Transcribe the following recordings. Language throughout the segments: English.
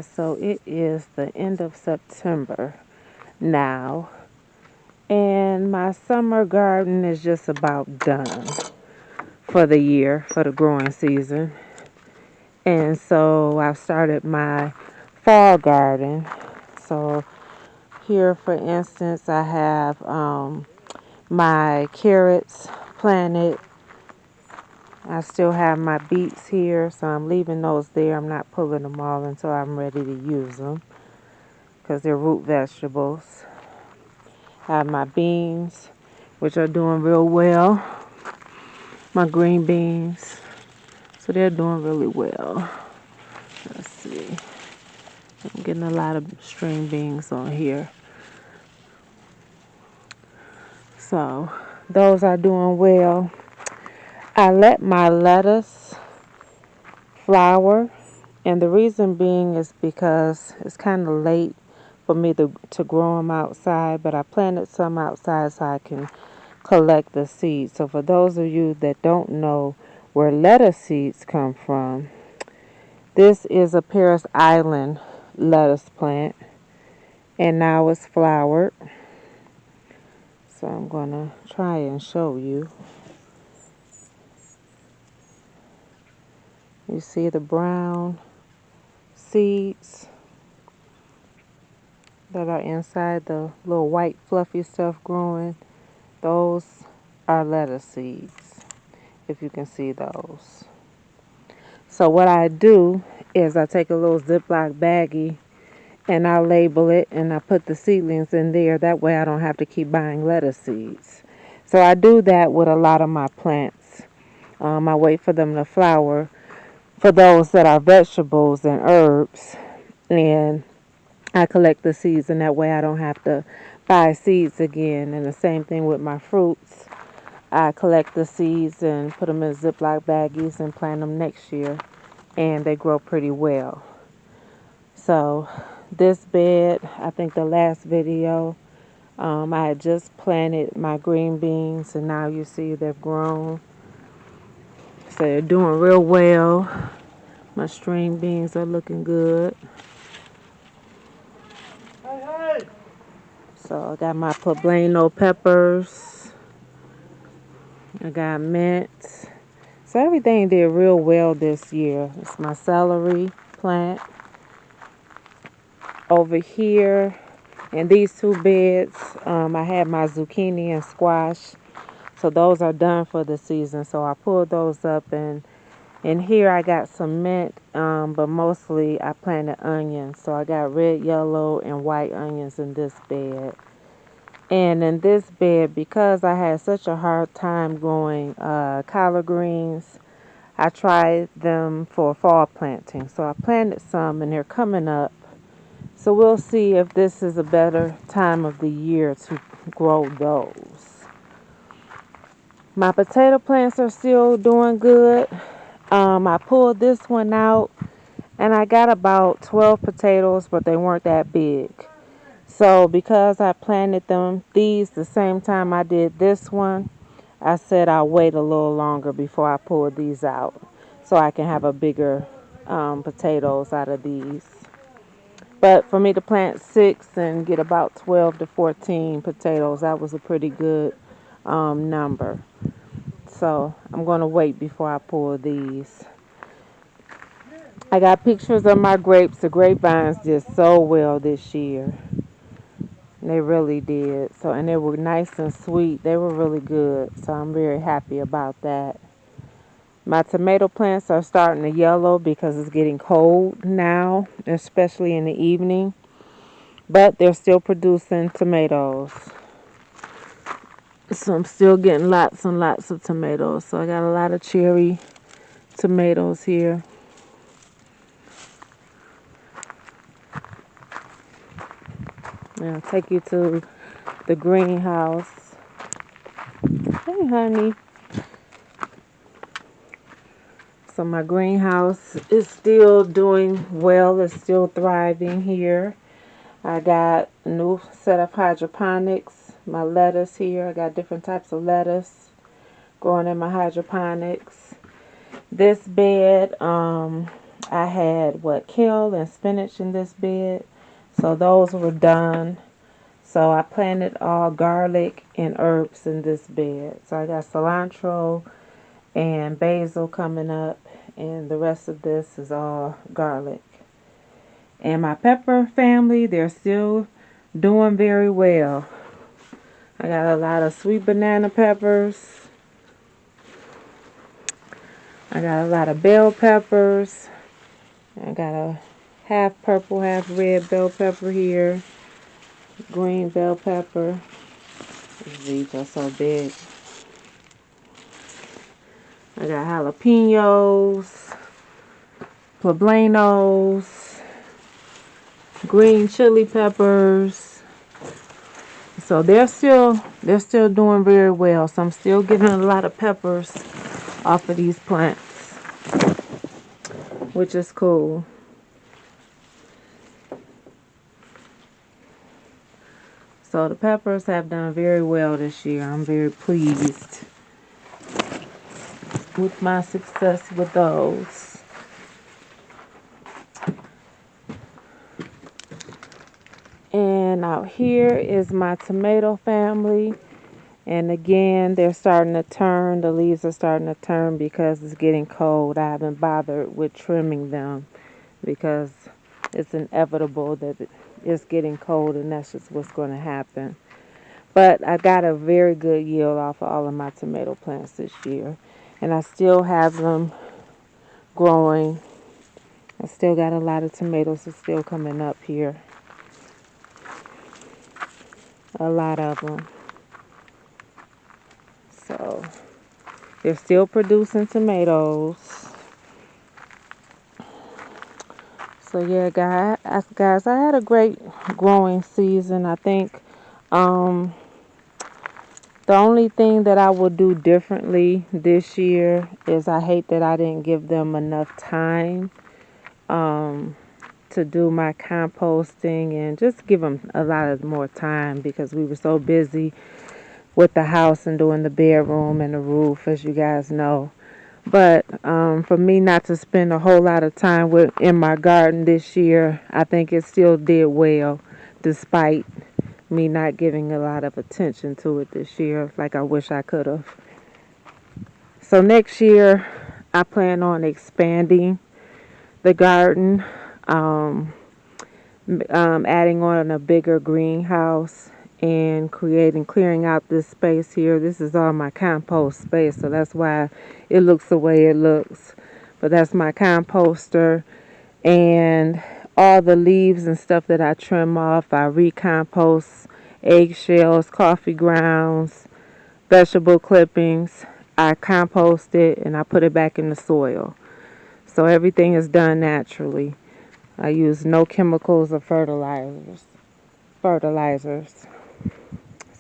guys, so it is the end of September now, and my summer garden is just about done for the year, for the growing season. And so I've started my fall garden. So here, for instance, I have my carrots planted. I still have my beets here, so I'm leaving those there. I'm not pulling them all until I'm ready to use them because they're root vegetables. I have my beans, which are doing real well. My green beans, so they're doing really well. Let's see. I'm getting a lot of string beans on here. So those are doing well. I let my lettuce flower, and the reason being is because it's kind of late for me to grow them outside, but I planted some outside so I can collect the seeds. So for those of you that don't know where lettuce seeds come from, this is a Paris Island lettuce plant, and now it's flowered. So I'm going to try and show you. You see the brown seeds that are inside the little white fluffy stuff growing? Those are lettuce seeds, if you can see those. So what I do is I take a little Ziploc baggie and I label it and I put the seedlings in there. That way I don't have to keep buying lettuce seeds. So I do that with a lot of my plants. I wait for them to flower for those that are vegetables and herbs, and I collect the seeds, and that way I don't have to buy seeds again. And the same thing with my fruits. I collect the seeds and put them in Ziploc baggies and plant them next year, and they grow pretty well. So this bed, I think the last video, I had just planted my green beans, and now you see they've grown. So they're doing real well. My string beans are looking good. So I got my poblano peppers. I got mint. So everything did real well this year. It's my celery plant. Over here in these two beds, I had my zucchini and squash. So those are done for the season. So I pulled those up, and in here I got some mint, but mostly I planted onions. So I got red, yellow, and white onions in this bed. And in this bed, because I had such a hard time growing collard greens, I tried them for fall planting. So I planted some, and they're coming up. So we'll see if this is a better time of the year to grow those. My potato plants are still doing good. I pulled this one out, and I got about 12 potatoes, but they weren't that big. So because I planted these the same time I did this one, I said I'll wait a little longer before I pull these out so I can have a bigger potatoes out of these. But for me to plant 6 and get about 12 to 14 potatoes, that was a pretty good number. So I'm going to wait before I pull these. I got pictures of my grapes. The grapevines did so well this year. They really did. So, and they were nice and sweet. They were really good. So I'm very happy about that. My tomato plants are starting to yellow because it's getting cold now, especially in the evening. But they're still producing tomatoes. So I'm still getting lots and lots of tomatoes. So I got a lot of cherry tomatoes here. I'll take you to the greenhouse. Hey, honey. So my greenhouse is still doing well. It's still thriving here. I got a new set of hydroponics. My lettuce here. I got different types of lettuce growing in my hydroponics. This bed, I had kale and spinach in this bed. So those were done. So I planted all garlic and herbs in this bed. So I got cilantro and basil coming up, and the rest of this is all garlic. And my pepper family, they're still doing very well. I got a lot of sweet banana peppers. I got a lot of bell peppers. I got a half purple, half red bell pepper here. Green bell pepper. These are so big. I got jalapenos, poblanos, green chili peppers. So they're still doing very well. So I'm still getting a lot of peppers off of these plants, which is cool. So the peppers have done very well this year. I'm very pleased with my success with those. And out here is my tomato family. And again, they're starting to turn. The leaves are starting to turn because it's getting cold. I haven't bothered with trimming them because it's inevitable that it's getting cold and that's just what's going to happen. But I got a very good yield off of all of my tomato plants this year. And I still have them growing. I still got a lot of tomatoes that's still coming up here. A lot of them. So they're still producing tomatoes. So yeah, guys, I had a great growing season. I think the only thing that I will do differently this year is I hate that I didn't give them enough time to do my composting and just give them a lot of more time because we were so busy with the house and doing the bedroom and the roof, as you guys know. But for me not to spend a whole lot of time in my garden this year, I think it still did well, despite me not giving a lot of attention to it this year, like I wish I could have. So next year, I plan on expanding the garden, um, adding on a bigger greenhouse and clearing out this space here. This is all my compost space, so that's why it looks the way it looks. But that's my composter, and all the leaves and stuff that I trim off, I recompost eggshells, coffee grounds, vegetable clippings. I compost it and I put it back in the soil. So everything is done naturally. I use no chemicals or fertilizers.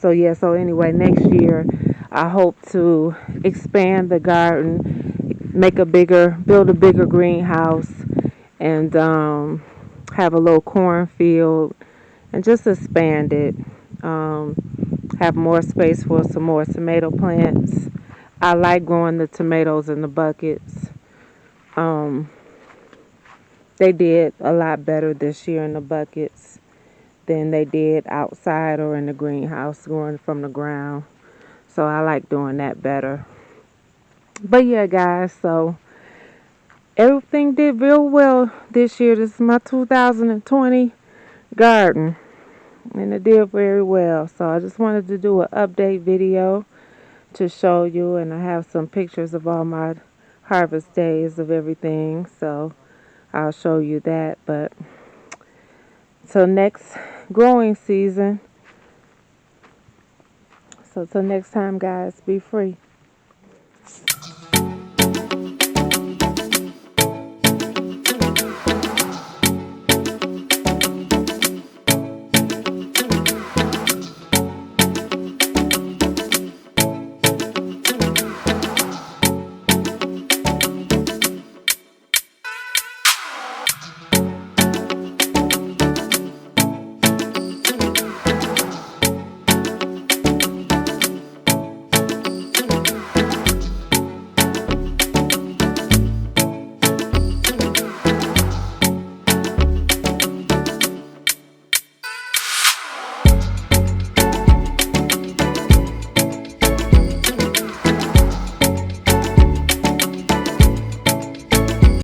So yeah, so anyway, next year I hope to expand the garden, build a bigger greenhouse, and have a little cornfield, and just expand it. Um, have more space for some more tomato plants. I like growing the tomatoes in the buckets. Um, they did a lot better this year in the buckets than they did outside or in the greenhouse growing from the ground. So I like doing that better. But yeah, guys, so everything did real well this year. This is my 2020 garden, and it did very well. So I just wanted to do an update video to show you, and I have some pictures of all my harvest days of everything. So I'll show you that. But till next growing season. So till next time, guys, be free.